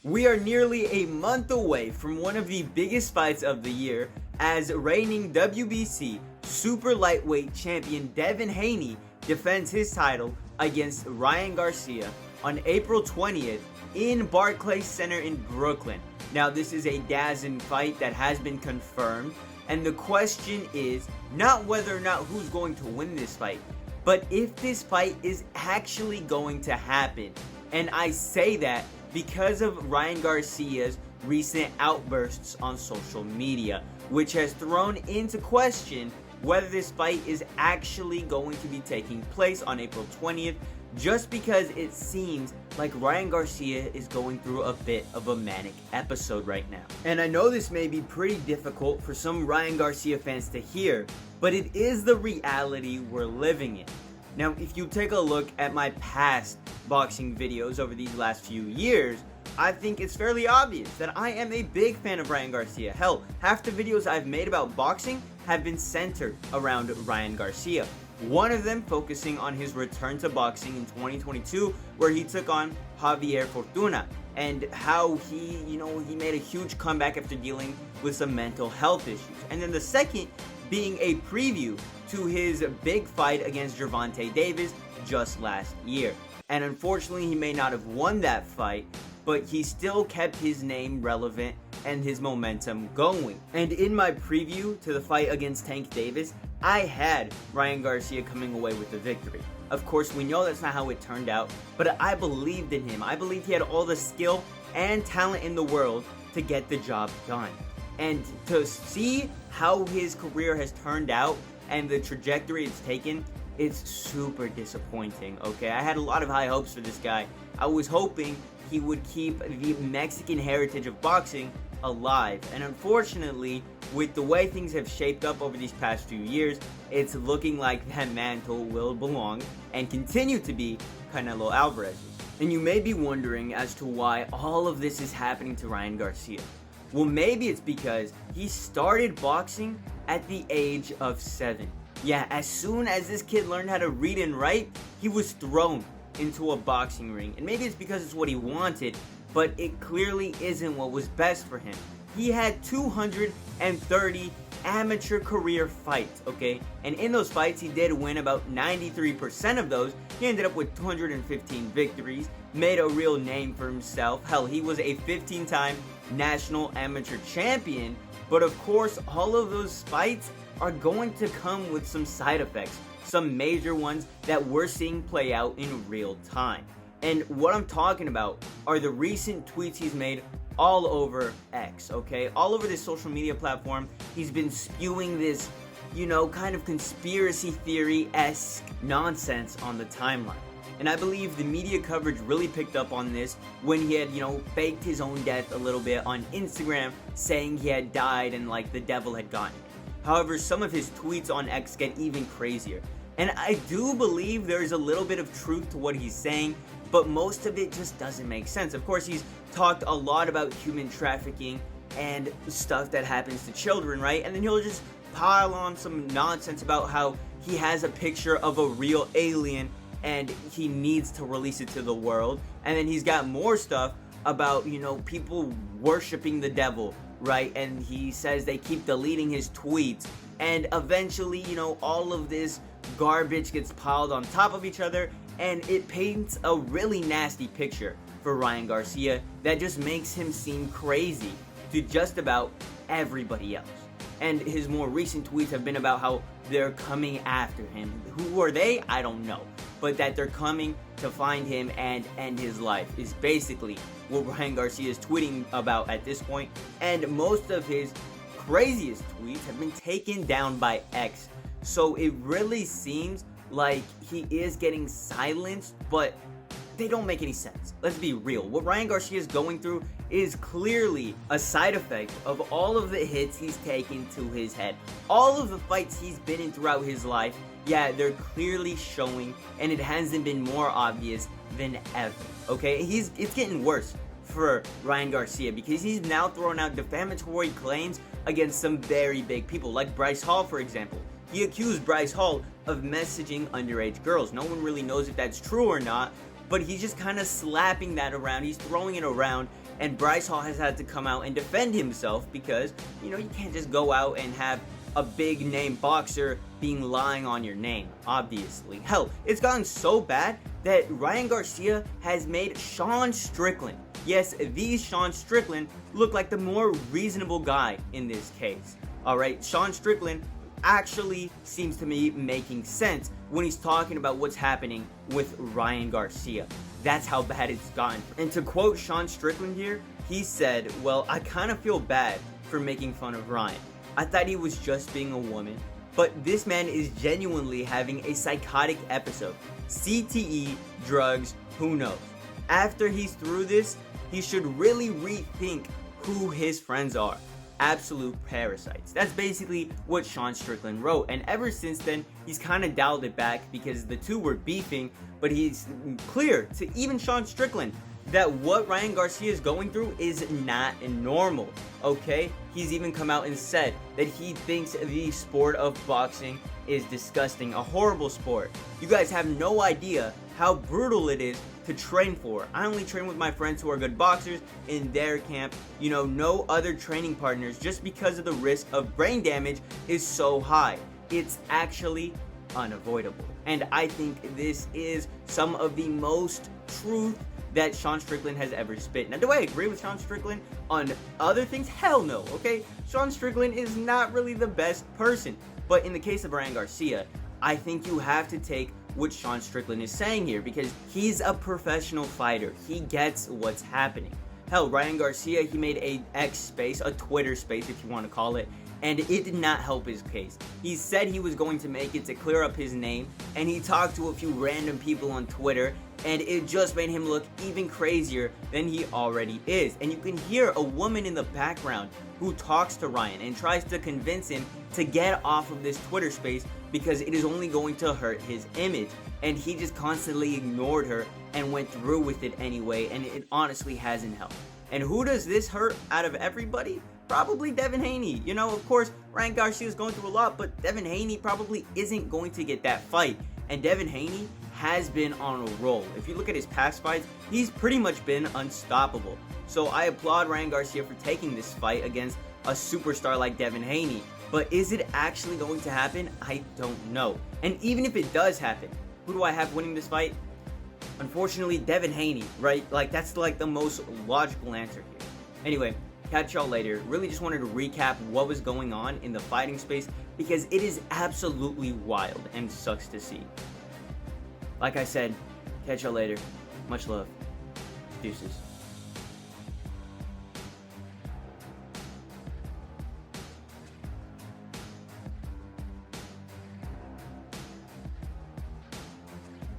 We are nearly a month away from one of the biggest fights of the year as reigning WBC super lightweight champion Devin Haney defends his title against Ryan Garcia on April 20th in Barclays Center in Brooklyn. Now, this is a DAZN fight that has been confirmed, and the question is not whether or not who's going to win this fight, but if this fight is actually going to happen. And I say that because of Ryan Garcia's recent outbursts on social media, which has thrown into question whether this fight is actually going to be taking place on April 20th, just because it seems like Ryan Garcia is going through a bit of a manic episode right now. And I know this may be pretty difficult for some Ryan Garcia fans to hear, but it is the reality we're living in. Now, if you take a look at my past boxing videos over these last few years, I think it's fairly obvious that I am a big fan of Ryan Garcia. Hell, half the videos I've made about boxing have been centered around Ryan Garcia. One of them focusing on his return to boxing in 2022, where he took on Javier Fortuna, and how he made a huge comeback after dealing with some mental health issues. And then the second being a preview to his big fight against Gervonta Davis just last year. And unfortunately, he may not have won that fight, but he still kept his name relevant and his momentum going. And in my preview to the fight against Tank Davis, I had Ryan Garcia coming away with the victory. Of course, we know that's not how it turned out, but I believed in him. I believed he had all the skill and talent in the world to get the job done. And to see how his career has turned out and the trajectory it's taken, it's super disappointing, okay? I had a lot of high hopes for this guy. I was hoping he would keep the Mexican heritage of boxing alive. And unfortunately, with the way things have shaped up over these past few years, it's looking like that mantle will belong and continue to be Canelo Alvarez's. And you may be wondering as to why all of this is happening to Ryan Garcia. Well, maybe it's because he started boxing at the age of 7. Yeah, as soon as this kid learned how to read and write, he was thrown into a boxing ring. And maybe it's because it's what he wanted, but it clearly isn't what was best for him. He had 230 amateur career fights, okay? And in those fights, he did win about 93% of those. He ended up with 215 victories, made a real name for himself. Hell, he was a 15-time national amateur champion. But of course, all of those fights are going to come with some side effects, some major ones that we're seeing play out in real time. And what I'm talking about are the recent tweets he's made all over X, okay? All over this social media platform, he's been spewing this, kind of conspiracy theory-esque nonsense on the timeline. And I believe the media coverage really picked up on this when he had, faked his own death a little bit on Instagram, saying he had died and like the devil had gotten him. However, some of his tweets on X get even crazier. And I do believe there's a little bit of truth to what he's saying, but most of it just doesn't make sense. Of course, he's talked a lot about human trafficking and stuff that happens to children, right? And then he'll just pile on some nonsense about how he has a picture of a real alien and he needs to release it to the world. And then he's got more stuff about, people worshiping the devil, right? And he says they keep deleting his tweets. And eventually, all of this garbage gets piled on top of each other, and it paints a really nasty picture for Ryan Garcia that just makes him seem crazy to just about everybody else. And his more recent tweets have been about how they're coming after him. Who are they? I don't know. But that they're coming to find him and end his life is basically what Ryan Garcia is tweeting about at this point. And most of his craziest tweets have been taken down by X. So it really seems like he is getting silenced, but they don't make any sense. Let's be real. What Ryan Garcia is going through is clearly a side effect of all of the hits he's taken to his head. All of the fights he's been in throughout his life, yeah, they're clearly showing, and it hasn't been more obvious than ever, okay? It's getting worse for Ryan Garcia because he's now throwing out defamatory claims against some very big people, like Bryce Hall, for example. He accused Bryce Hall of messaging underage girls. No one really knows if that's true or not, but he's just kind of slapping that around. He's throwing it around, and Bryce Hall has had to come out and defend himself because, you can't just go out and have a big name boxer being lying on your name, obviously. Hell, it's gotten so bad that Ryan Garcia has made Sean Strickland, yes, the Sean Strickland, look like the more reasonable guy in this case. Alright, Sean Strickland actually seems to me making sense when he's talking about what's happening with Ryan Garcia. That's how bad it's gotten. And to quote Sean Strickland here, he said, "Well, I kind of feel bad for making fun of Ryan. I thought he was just being a woman, but this man is genuinely having a psychotic episode. CTE, drugs, who knows. After he's through this, he should really rethink who his friends are. Absolute parasites." That's basically what Sean Strickland wrote, and ever since then, he's kind of dialed it back because the two were beefing, but he's clear to even Sean Strickland that what Ryan Garcia is going through is not normal, okay? He's even come out and said that he thinks the sport of boxing is disgusting, a horrible sport. You guys have no idea how brutal it is to train for. I only train with my friends who are good boxers in their camp, no other training partners, just because of the risk of brain damage is so high. It's actually unavoidable. And I think this is some of the most truth that Sean Strickland has ever spit. Now, do I agree with Sean Strickland on other things? Hell no, okay? Sean Strickland is not really the best person. But in the case of Ryan Garcia, I think you have to take what Sean Strickland is saying here because he's a professional fighter. He gets what's happening. Hell, Ryan Garcia, he made a X space, a Twitter space if you want to call it, and it did not help his case. He said he was going to make it to clear up his name, and he talked to a few random people on Twitter, and it just made him look even crazier than he already is. And you can hear a woman in the background who talks to Ryan and tries to convince him to get off of this Twitter space because it is only going to hurt his image. And he just constantly ignored her and went through with it anyway, and it honestly hasn't helped. And who does this hurt out of everybody? Probably Devin Haney. Of course, Ryan Garcia is going through a lot, but Devin Haney probably isn't going to get that fight. And Devin Haney has been on a roll. If you look at his past fights, he's pretty much been unstoppable. So I applaud Ryan Garcia for taking this fight against a superstar like Devin Haney. But is it actually going to happen? I don't know. And even if it does happen, who do I have winning this fight? Unfortunately, Devin Haney, right? That's the most logical answer here. Anyway, catch y'all later. Really just wanted to recap what was going on in the fighting space because it is absolutely wild and sucks to see. Like I said, catch y'all later. Much love. Deuces.